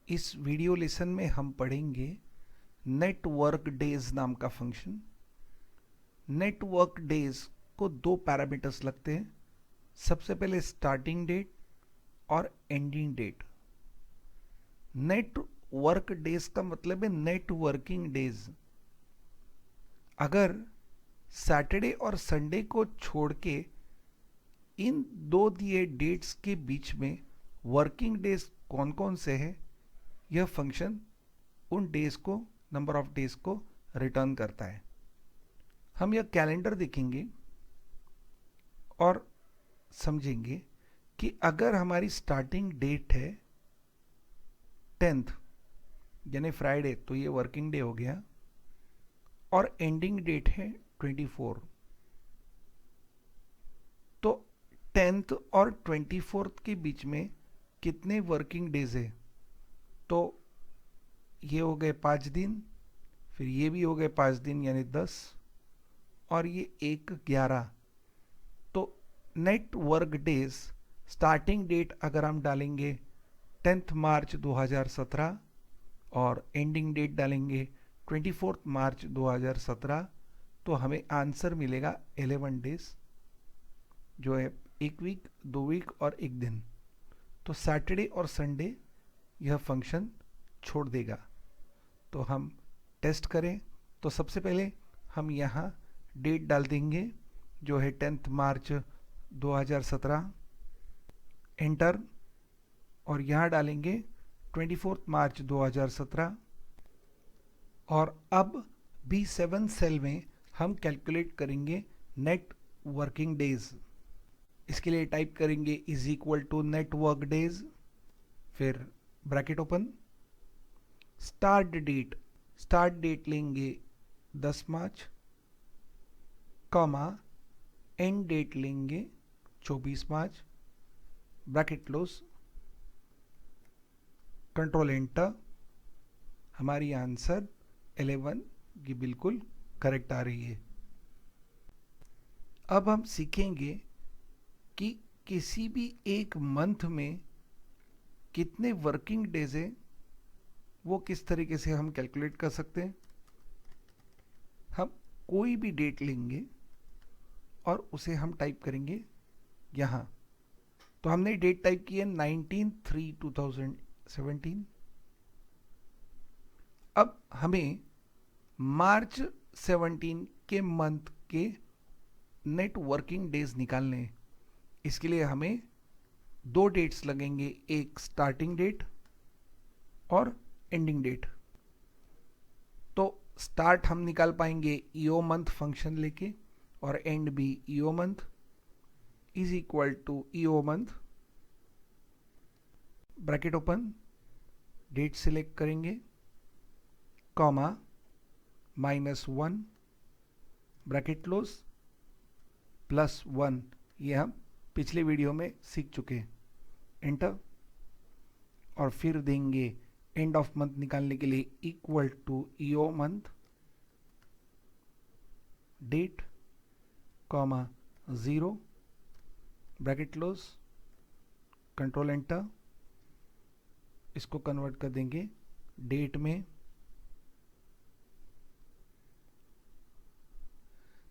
इस video lesson में हम पढ़ेंगे नेटवर्क डेज नाम का फंक्शन। नेटवर्क डेज को दो पैरामीटर्स लगते हैं। सबसे पहले स्टार्टिंग डेट और एंडिंग डेट। नेटवर्क डेज का मतलब है नेटवर्किंग डेज। अगर सैटरडे और संडे को छोड़ के इन दो दिए डेट्स के बीच में वर्किंग डेज कौन कौन से हैं, यह फंक्शन उन डेज को, नंबर ऑफ डेज को रिटर्न करता है। हम यह कैलेंडर देखेंगे और समझेंगे कि अगर हमारी स्टार्टिंग डेट है 10th यानी फ्राइडे, तो ये वर्किंग डे हो गया, और एंडिंग डेट है 24, तो 10th और 24th के बीच में कितने वर्किंग डेज है? तो ये हो गए 5 दिन, फिर ये भी हो गए 5 दिन यानी 10, और ये 11। तो network days starting date अगर हम डालेंगे 10th मार्च 2017 और एंडिंग डेट डालेंगे 24 मार्च 2017, तो हमें आंसर मिलेगा 11 डेज, जो है 1 वीक, 2 वीक और 1 दिन। तो सैटरडे और संडे यह फंक्शन छोड़ देगा। तो हम टेस्ट करें तो सबसे पहले हम यहाँ डेट डाल देंगे जो है 10th मार्च 2017, एंटर, और यहाँ डालेंगे 24 मार्च 2017, और अब B7 सेल में हम कैलकुलेट करेंगे नेट वर्किंग डेज। इसके लिए टाइप करेंगे is equal to network days, फिर ब्रैकेट ओपन, स्टार्ट डेट लेंगे 10 मार्च, कॉमा एंड डेट लेंगे 24 March, bracket close, control enter. हमारी आंसर 11 की बिल्कुल करेक्ट आ रही है। अब हम सीखेंगे कि किसी भी एक मंथ में कितने वर्किंग डेज है, वो किस तरीके से हम कैलकुलेट कर सकते हैं। हम कोई भी डेट लेंगे और उसे हम टाइप करेंगे यहाँ। तो हमने डेट टाइप की है 19/3/2017। अब हमें मार्च 17 के मंथ के नेट वर्किंग डेज निकालने हैं। इसके लिए हमें दो डेट्स लगेंगे, एक स्टार्टिंग डेट और एंडिंग डेट। तो स्टार्ट हम निकाल पाएंगे ईओ मंथ फंक्शन लेके, और एंड भी E O month is equal to E O month, bracket open, date select करेंगे, कॉमा -1, ब्रैकेट क्लोज, +1। ये हम पिछले वीडियो में सीख चुके हैं। एंटर, और फिर देंगे एंड ऑफ मंथ निकालने के लिए equal to E O month, date, comma 0, bracket close, control enter. इसको कन्वर्ट कर देंगे डेट में।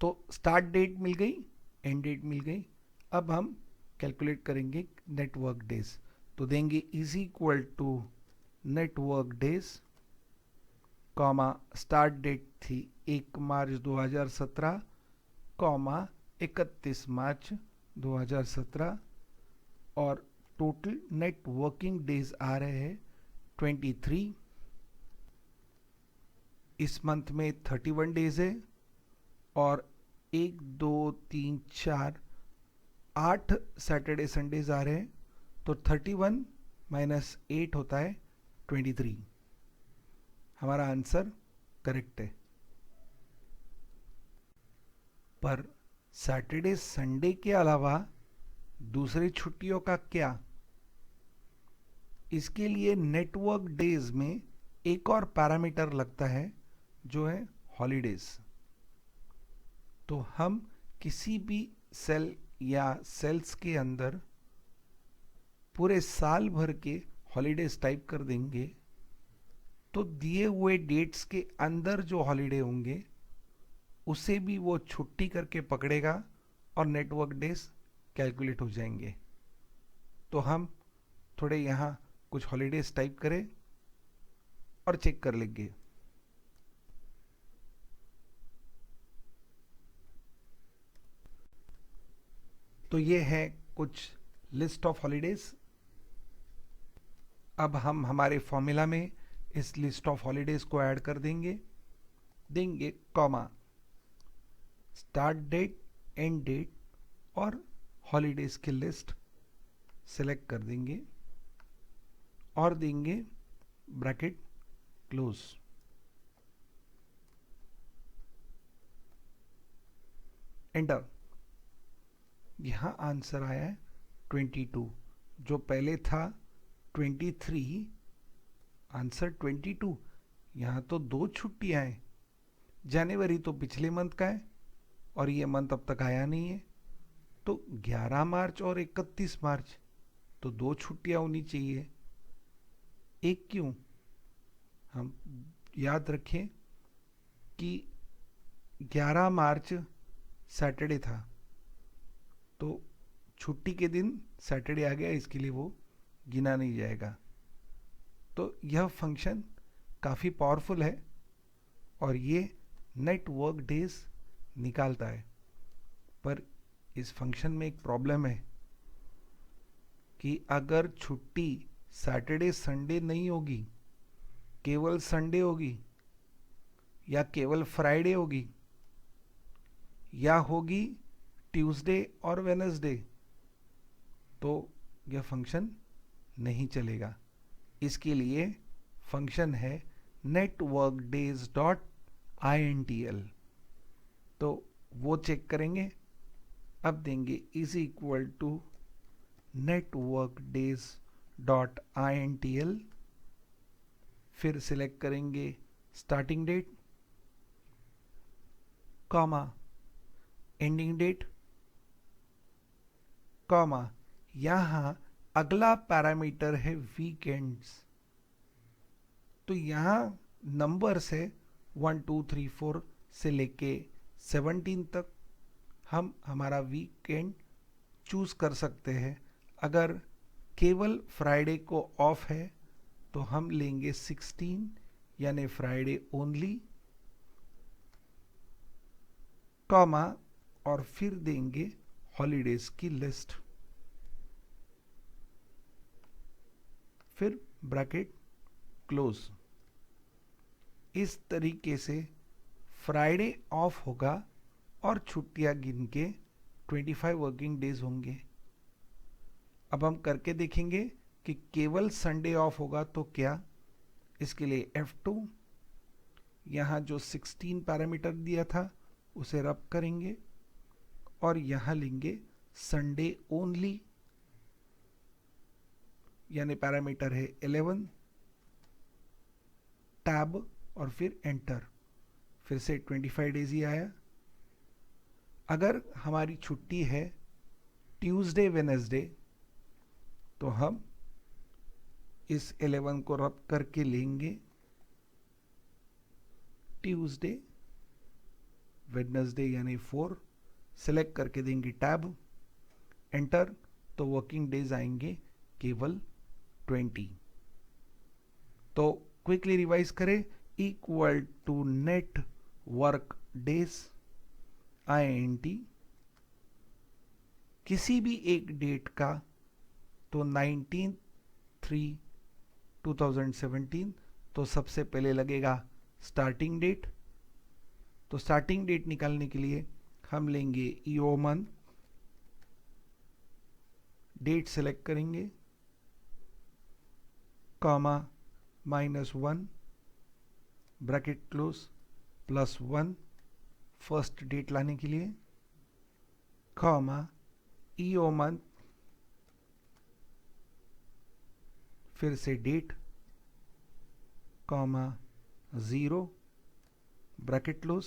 तो स्टार्ट डेट मिल गई, एंड डेट मिल गई। अब हम कैलकुलेट करेंगे नेटवर्क डेज। तो देंगे is equal to network days, comma start date थी 1 मार्च 2017, कॉमा 31 मार्च 2017, और टोटल नेट वर्किंग डेज आ रहे हैं 23। इस मंथ में 31 डेज है, और 1 2 3 4 8 सैटरडे संडेज आ रहे हैं। तो 31 माइनस 8 होता है 23। हमारा आंसर करेक्ट है। पर सैटरडे संडे के अलावा दूसरी छुट्टियों का क्या? इसके लिए नेटवर्क डेज में एक और पैरामीटर लगता है जो है हॉलीडेज। तो हम किसी भी सेल या सेल्स के अंदर पूरे साल भर के हॉलीडेज टाइप कर देंगे तो दिए हुए डेट्स के अंदर जो हॉलीडे होंगे उसे भी वो छुट्टी करके पकड़ेगा और नेटवर्क डेज कैलकुलेट हो जाएंगे। तो हम थोड़े यहाँ कुछ हॉलीडेज टाइप करें और चेक कर लेंगे। तो ये है कुछ लिस्ट ऑफ हॉलीडेज। अब हम हमारे फॉर्मूला में इस लिस्ट ऑफ हॉलीडेज को ऐड कर देंगे comma, start date, end date और हॉलीडेज की लिस्ट सेलेक्ट कर देंगे और देंगे ब्रैकेट क्लोज। एंटर। यहां आंसर आया है 22, जो पहले था 23। आंसर 22। यहां तो 2 छुट्टियां हैं। जनवरी तो पिछले मंथ का है और ये मंथ अब तक आया नहीं है, तो 11 मार्च और 31 मार्च, तो 2 छुट्टियां होनी चाहिए, एक क्यों? हम याद रखें कि 11 मार्च सैटरडे था, तो छुट्टी के दिन सैटरडे आ गया, इसके लिए वो गिना नहीं जाएगा। तो यह फंक्शन काफ़ी पावरफुल है और ये नेट वर्क डेज निकालता है। पर इस फंक्शन में एक प्रॉब्लम है कि अगर छुट्टी सैटरडे संडे नहीं होगी, केवल संडे होगी या केवल फ्राइडे होगी या होगी ट्यूसडे और वेडनेसडे, तो यह फंक्शन नहीं चलेगा। इसके लिए फंक्शन है networkdays.intl। तो वो चेक करेंगे। अब देंगे इज इक्वल टू networkdays.intl, फिर सिलेक्ट करेंगे starting date, comma ending date, comma यहां अगला पैरामीटर है वीकेंड्स। तो यहां नंबर्स है 1 2 3 4 से लेके 17 तक। हम हमारा वीकेंड चूज कर सकते हैं। अगर केवल फ्राइडे को ऑफ है तो हम लेंगे 16 यानी फ्राइडे ओनली, कॉमा और फिर देंगे हॉलीडेज की लिस्ट, फिर ब्रैकेट क्लोज। इस तरीके से फ्राइडे ऑफ होगा और छुट्टियां गिन के 25 वर्किंग डेज होंगे। अब हम करके देखेंगे कि केवल संडे ऑफ होगा तो क्या। इसके लिए F2, यहाँ जो 16 पैरामीटर दिया था उसे रब करेंगे और यहाँ लेंगे संडे ओनली, यानी पैरामीटर है 11, टैब और फिर एंटर, फिर से 25 डेज ही आया। अगर हमारी छुट्टी है ट्यूसडे वेडनेसडे तो हम इस 11 को रब करके लेंगे ट्यूसडे, वेडनेसडे यानी 4, सेलेक्ट करके देंगे टैब, एंटर, तो वर्किंग डेज आएंगे केवल 20। तो क्विकली रिवाइज करें, equal to network days INT, किसी भी एक डेट का तो 19/3/2017, तो सबसे पहले लगेगा स्टार्टिंग डेट। तो स्टार्टिंग डेट निकालने के लिए हम लेंगे ईओ मंथ, डेट सेलेक्ट करेंगे, comma -1 bracket close +1 first date लाने के लिए, कॉमा ईओ मंथ, फिर से डेट, कॉमा 0 ब्रैकेट क्लोज।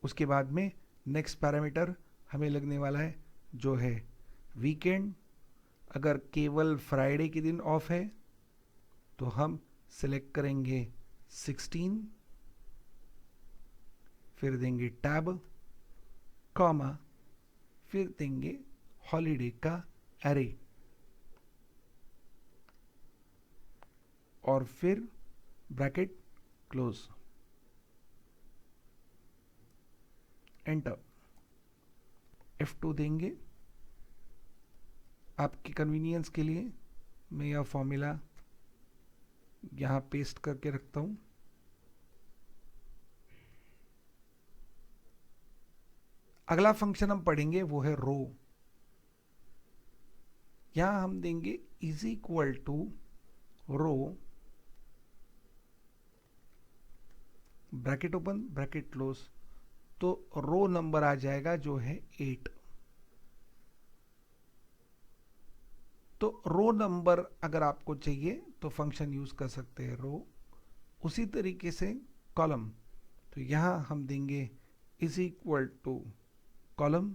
उसके बाद में नेक्स्ट पैरामीटर हमें लगने वाला है जो है वीकेंड, अगर केवल फ्राइडे के दिन ऑफ है तो हम सिलेक्ट करेंगे 16, फिर देंगे टैब, कॉमा, फिर देंगे हॉलीडे का एरे और फिर ब्रैकेट क्लोज, एंटर। F2 देंगे। आपकी कन्वीनियंस के लिए मैं यह फॉर्मूला यहां पेस्ट करके रखता हूं। अगला फंक्शन हम पढ़ेंगे वो है रो। यहां हम देंगे is equal to row, bracket open bracket close, तो रो नंबर आ जाएगा जो है 8। तो रो नंबर अगर आपको चाहिए तो फंक्शन यूज कर सकते हैं रो। उसी तरीके से कॉलम, तो यहां हम देंगे is equal to column,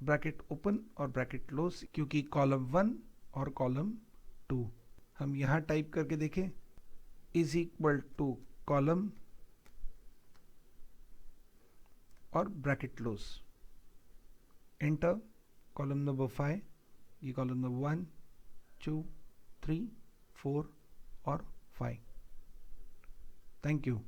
bracket open और ब्रैकेट क्लोज, क्योंकि कॉलम 1 और कॉलम 2 हम यहां टाइप करके देखें इज इक्वल टू कॉलम और bracket close, enter. Column number 5, ये कॉलम नंबर 1, 2, 3, 4 और 5। Thank you.